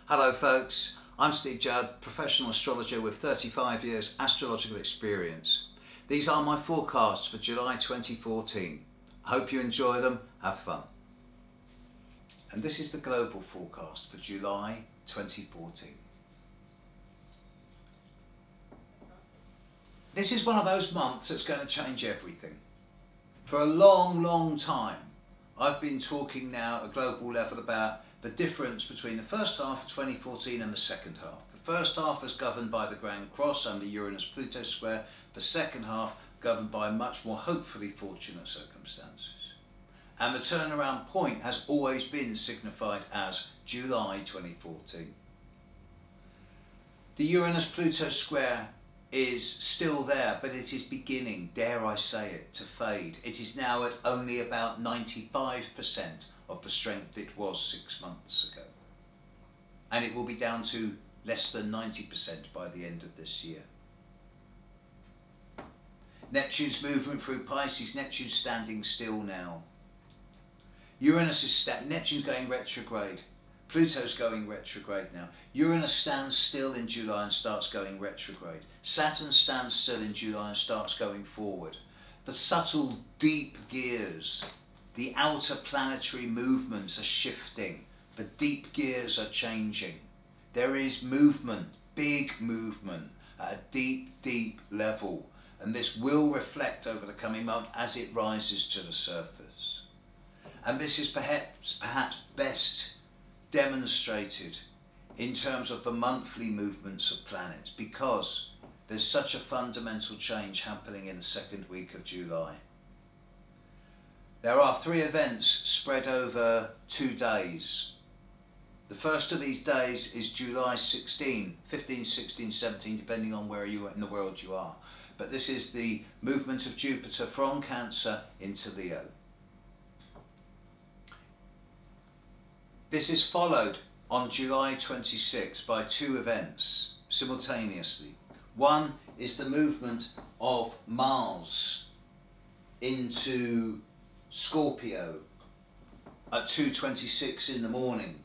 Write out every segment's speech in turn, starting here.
Hello folks, I'm Steve Judd, professional astrologer with 35 years astrological experience. These are my forecasts for July 2014. I hope you enjoy them, have fun. And this is the global forecast for July 2014. This is one of those months that's going to change everything. For a long time, I've been talking now at a global level about the difference between the first half of 2014 and the second half. The first half is governed by the Grand Cross and the Uranus-Pluto square. The second half governed by much more hopefully fortunate circumstances. And the turnaround point has always been signified as July 2014. The Uranus-Pluto square is still there, but it is beginning, dare I say it, to fade. It is now at only about 95% of the strength it was 6 months ago. And it will be down to less than 90% by the end of this year. Neptune's movement through Pisces, Neptune's standing still now. Uranus is Neptune's going retrograde. Pluto's going retrograde now. Uranus stands still in July and starts going retrograde. Saturn stands still in July and starts going forward. The subtle deep gears, the outer planetary movements are shifting. The deep gears are changing. There is movement, big movement at a deep level. And this will reflect over the coming month as it rises to the surface. And this is perhaps best demonstrated in terms of the monthly movements of planets, because there's such a fundamental change happening in the second week of July. There are 3 events spread over 2 days. The first of these days is July 16, 15, 16, 17, depending on where you in the world you are. But this is the movement of Jupiter from Cancer into Leo. This is followed on July 26 by 2 events simultaneously. One is the movement of Mars into Scorpio at 2:26 in the morning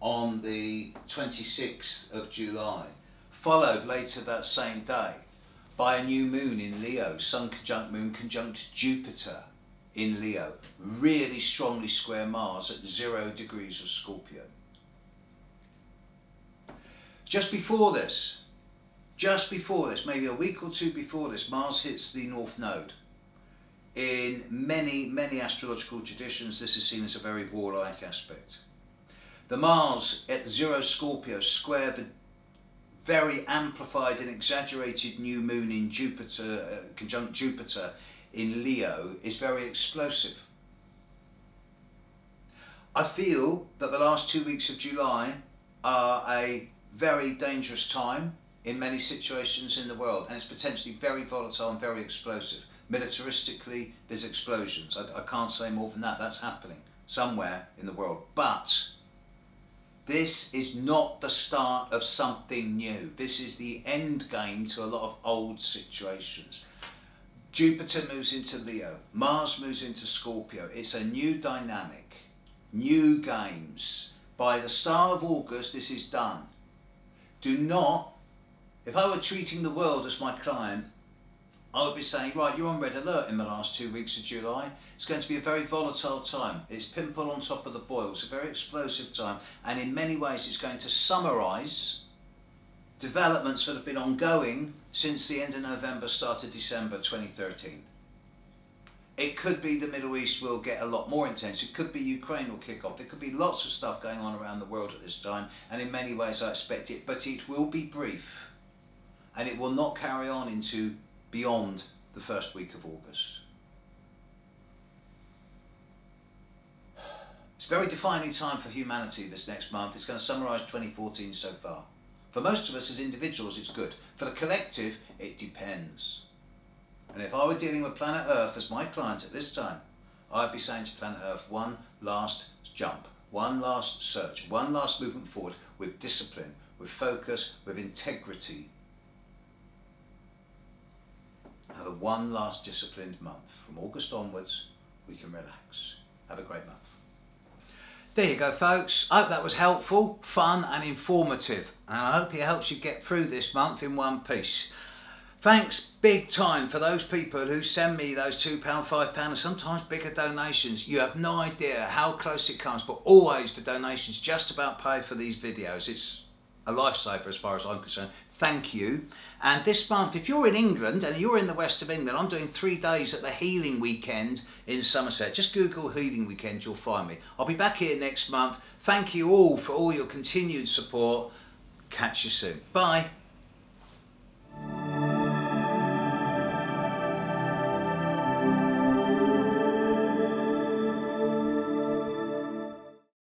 on the 26th of July, followed later that same day by a new moon in Leo, Sun conjunct Moon conjunct Jupiter in Leo, really strongly square Mars at 0 degrees of Scorpio. Just before this, maybe a week or 2 before this, Mars hits the North Node. In many astrological traditions, this is seen as a very warlike aspect. The Mars at 0 Scorpio square the very amplified and exaggerated new moon in Jupiter, conjunct Jupiter in Leo, is very explosive. I feel that the last 2 weeks of July are a very dangerous time in many situations in the world, and it's potentially very volatile and very explosive. Militaristically, there's explosions. I can't say more than that. That's happening somewhere in the world. But this is not the start of something new. This is the end game to a lot of old situations. Jupiter moves into Leo, Mars moves into Scorpio. It's a new dynamic, new games. By the start of August, this is done. Do not, if I were treating the world as my client, I would be saying, right, you're on red alert in the last 2 weeks of July. It's going to be a very volatile time. It's pimple on top of the boil. It's a very explosive time. And in many ways, it's going to summarise developments that have been ongoing since the end of November, start of December 2013. It could be the Middle East will get a lot more intense. It could be Ukraine will kick off. There could be lots of stuff going on around the world at this time. And in many ways, I expect it. But it will be brief. And it will not carry on into beyond the first week of August. It's a very defining time for humanity this next month. It's going to summarise 2014 so far. For most of us as individuals, it's good. For the collective, it depends. And if I were dealing with planet Earth as my client at this time, I'd be saying to planet Earth, one last jump, one last search, one last movement forward with discipline, with focus, with integrity. Have a one last disciplined month. From August onwards, we can relax. Have a great month. There you go, folks. I hope that was helpful, fun and informative, and I hope it helps you get through this month in one piece. Thanks big time for those people who send me those £2, £5 and sometimes bigger donations. You have no idea how close it comes, but always the donations just about pay for these videos. It's a lifesaver as far as I'm concerned. Thank you. And this month, if you're in England and you're in the west of England, I'm doing 3 days at the Healing Weekend in Somerset. Just Google Healing Weekend, you'll find me. I'll be back here next month. Thank you all for all your continued support. Catch you soon. Bye.